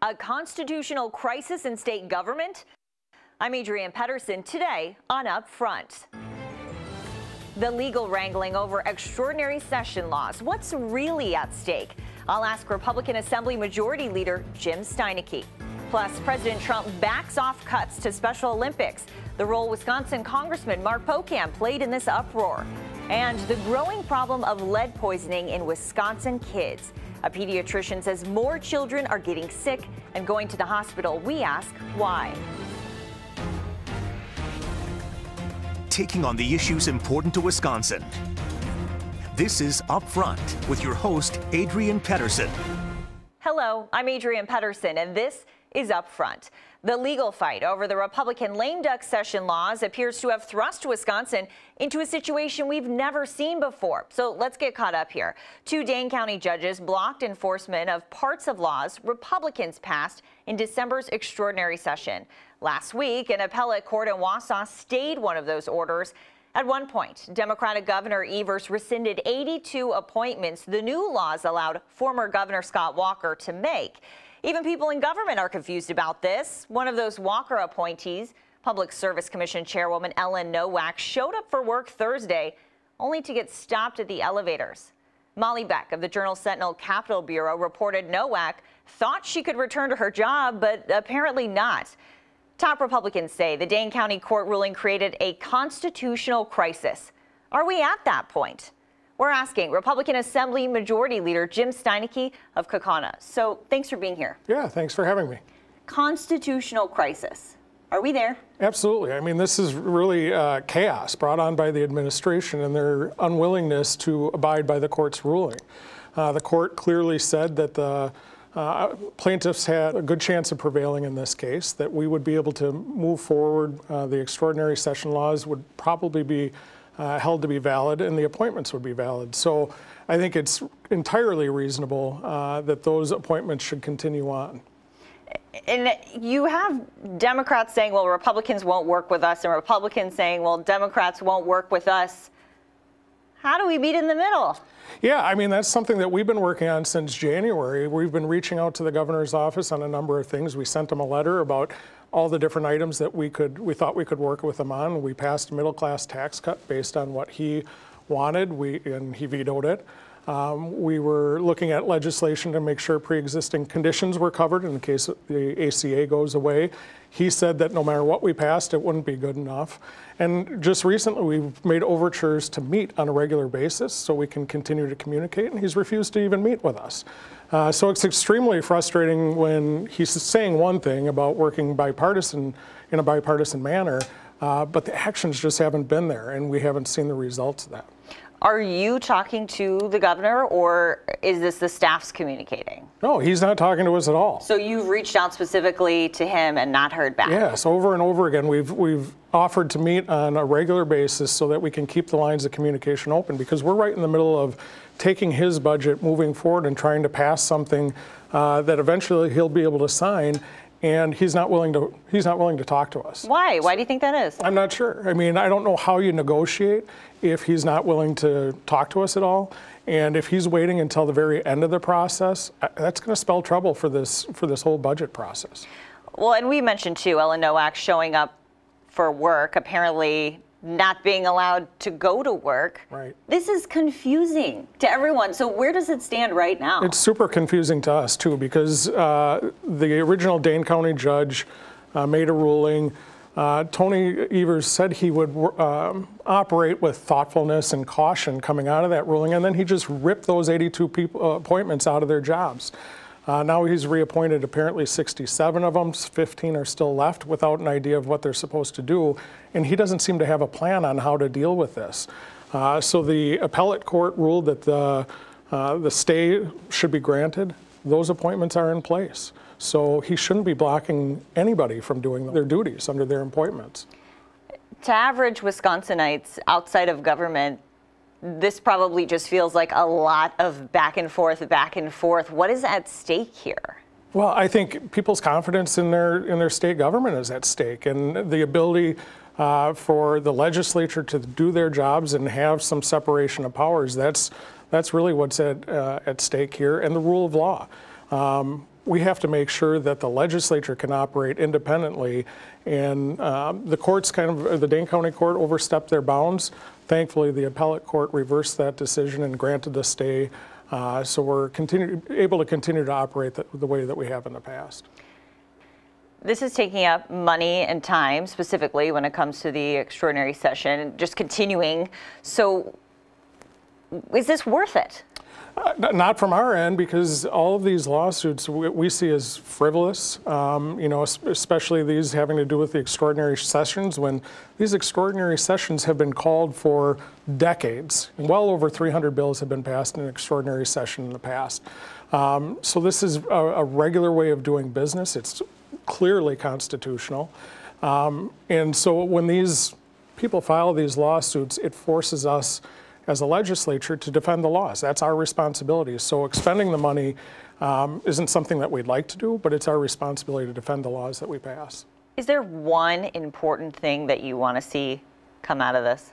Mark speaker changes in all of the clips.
Speaker 1: A constitutional crisis in state government? I'm Adrienne Pedersen, today on Upfront. The legal wrangling over extraordinary session laws. What's really at stake? I'll ask Republican Assembly Majority Leader Jim Steineke. Plus, President Trump backs off cuts to Special Olympics. The role Wisconsin Congressman Mark Pocan played in this uproar. And the growing problem of lead poisoning in Wisconsin kids. A pediatrician says more children are getting sick and going to the hospital. We ask why.
Speaker 2: Taking on the issues important to Wisconsin. This is Upfront with your host, Adrienne Pedersen.
Speaker 1: Hello, I'm Adrienne Pedersen, and this is Upfront. The legal fight over the Republican lame duck session laws appears to have thrust Wisconsin into a situation we've never seen before. So let's get caught up here. Two Dane County judges blocked enforcement of parts of laws Republicans passed in December's extraordinary session. Last week, an appellate court in Wausau stayed one of those orders. At one point, Democratic Governor Evers rescinded 82 appointments the new laws allowed former Governor Scott Walker to make. Even people in government are confused about this. One of those Walker appointees, Public Service Commission Chairwoman Ellen Nowak, showed up for work Thursday only to get stopped at the elevators. Molly Beck of the Journal-Sentinel Capitol Bureau reported Nowak thought she could return to her job, but apparently not. Top Republicans say the Dane County court ruling created a constitutional crisis. Are we at that point? We're asking Republican Assembly Majority Leader Jim Steineke of Kaukauna. So thanks for being here.
Speaker 3: Yeah, thanks for having me.
Speaker 1: Constitutional crisis. Are we there?
Speaker 3: Absolutely. I mean, this is really chaos brought on by the administration and their unwillingness to abide by the court's ruling. The court clearly said that the plaintiffs had a good chance of prevailing in this case, that we would be able to move forward. The extraordinary session laws would probably be held to be valid, and the appointments would be valid. So I think it's entirely reasonable that those appointments should continue on.
Speaker 1: And you have Democrats saying, well, Republicans won't work with us, and Republicans saying, well, Democrats won't work with us. How do we meet in the middle?
Speaker 3: Yeah, I mean, that's something that we've been working on since January. We've been reaching out to the governor's office on a number of things. We sent him a letter about all the different items that we thought we could work with him on. We passed a middle-class tax cut based on what he wanted, and he vetoed it. We were looking at legislation to make sure pre-existing conditions were covered in case the ACA goes away. He said that no matter what we passed, it wouldn't be good enough. And just recently, we've made overtures to meet on a regular basis so we can continue to communicate, and he's refused to even meet with us. So it's extremely frustrating when he's saying one thing about working bipartisan in a bipartisan manner, but the actions just haven't been there, and we haven't seen the results of that.
Speaker 1: Are you talking to the governor, or is this the staff's communicating?
Speaker 3: No, he's not talking to us at all.
Speaker 1: So you've reached out specifically to him and not heard back?
Speaker 3: Yes, over and over again. We've offered to meet on a regular basis so that we can keep the lines of communication open, because we're right in the middle of taking his budget, moving forward, and trying to pass something that eventually he'll be able to sign. And he's not willing to talk to us.
Speaker 1: Why? Why do you think that is?
Speaker 3: I'm not sure. I mean, I don't know how you negotiate if he's not willing to talk to us at all. And if he's waiting until the very end of the process, that's going to spell trouble for this whole budget process.
Speaker 1: Well, and we mentioned too, Ellen Nowak showing up for work, apparently not being allowed to go to work.
Speaker 3: Right.
Speaker 1: This is confusing to everyone. So where does it stand right now?
Speaker 3: It's super confusing to us too, because the original Dane County judge made a ruling. Tony Evers said he would operate with thoughtfulness and caution coming out of that ruling, and then he just ripped those 82 appointments out of their jobs. Now he's reappointed apparently 67 of them, 15 are still left without an idea of what they're supposed to do, and he doesn't seem to have a plan on how to deal with this. So the appellate court ruled that the stay should be granted. Those appointments are in place. So he shouldn't be blocking anybody from doing their duties under their appointments.
Speaker 1: To average Wisconsinites outside of government, this probably just feels like a lot of back and forth, back and forth. What is at stake here?
Speaker 3: Well, I think people's confidence in their state government is at stake, and the ability for the legislature to do their jobs and have some separation of powers. That's really what's at stake here, and the rule of law. we have to make sure that the legislature can operate independently. And the courts the Dane County Court overstepped their bounds. Thankfully, the appellate court reversed that decision and granted the stay. So we're able to continue to operate the way that we have in the past.
Speaker 1: This is taking up money and time, specifically when it comes to the extraordinary session, just continuing. So is this worth it?
Speaker 3: Not from our end, because all of these lawsuits we see as frivolous, especially these having to do with the extraordinary sessions, when these extraordinary sessions have been called for decades. Well over 300 bills have been passed in an extraordinary session in the past. So this is a regular way of doing business. It's clearly constitutional. And so when these people file these lawsuits, it forces us as a legislature to defend the laws. That's our responsibility. So expending the money isn't something that we'd like to do, but it's our responsibility to defend the laws that we pass.
Speaker 1: Is there one important thing that you want to see come out of this?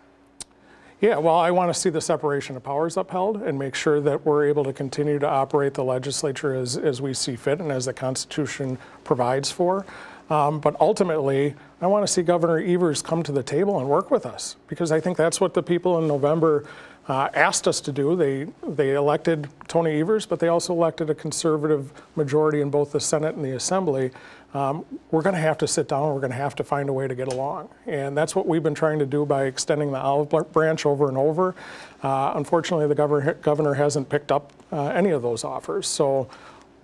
Speaker 3: Yeah, well, I want to see the separation of powers upheld and make sure that we're able to continue to operate the legislature as we see fit and as the Constitution provides for. But ultimately, I want to see Governor Evers come to the table and work with us, because I think that's what the people in November asked us to do. They elected Tony Evers, but they also elected a conservative majority in both the Senate and the Assembly. We're going to have to sit down. We're going to have to find a way to get along. And that's what we've been trying to do by extending the olive branch over and over. Unfortunately, the governor hasn't picked up any of those offers. So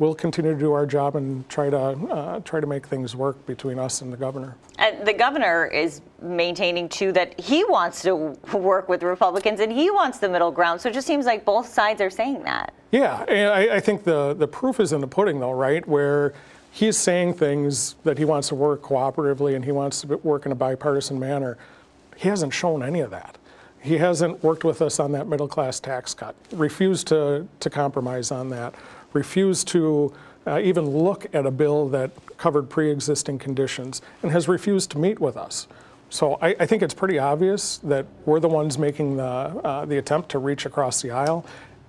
Speaker 3: we'll continue to do our job and try to make things work between us and the governor.
Speaker 1: And the governor is maintaining, too, that he wants to work with Republicans and he wants the middle ground. So it just seems like both sides are saying that. Yeah,
Speaker 3: and I think the proof is in the pudding, though, right? Where he's saying things that he wants to work cooperatively and he wants to work in a bipartisan manner. He hasn't shown any of that. He hasn't worked with us on that middle-class tax cut, refused to compromise on that, refused to even look at a bill that covered pre-existing conditions, and has refused to meet with us. So I think it's pretty obvious that we're the ones making the attempt to reach across the aisle,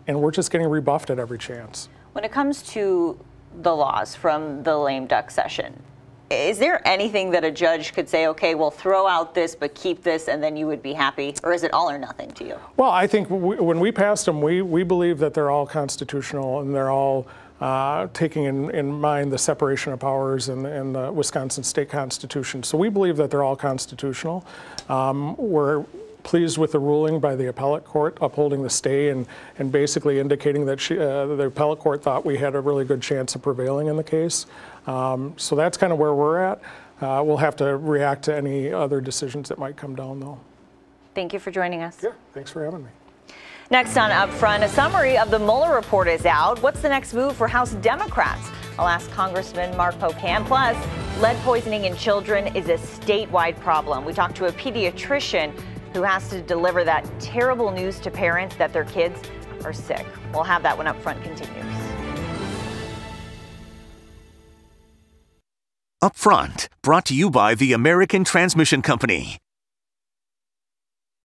Speaker 3: and we're just getting rebuffed at every chance.
Speaker 1: When it comes to the laws from the lame duck session, is there anything that a judge could say, okay, we'll throw out this, but keep this, and then you would be happy? Or is it all or nothing to you?
Speaker 3: Well, I think when we passed them, we believe that they're all constitutional and they're all taking in mind the separation of powers and the Wisconsin state constitution. So we believe that they're all constitutional. We're pleased with the ruling by the appellate court upholding the stay and basically indicating that the appellate court thought we had a really good chance of prevailing in the case. So that's kind of where we're at. We'll have to react to any other decisions that might come down, though.
Speaker 1: Thank you for joining us.
Speaker 3: Yeah, thanks for having me.
Speaker 1: Next on Upfront, a summary of the Mueller report is out. What's the next move for House Democrats? I'll ask Congressman Mark Pocan. Plus, lead poisoning in children is a statewide problem. We talked to a pediatrician who has to deliver that terrible news to parents that their kids are sick. We'll have that when Upfront continues.
Speaker 2: Upfront, brought to you by the American Transmission Company.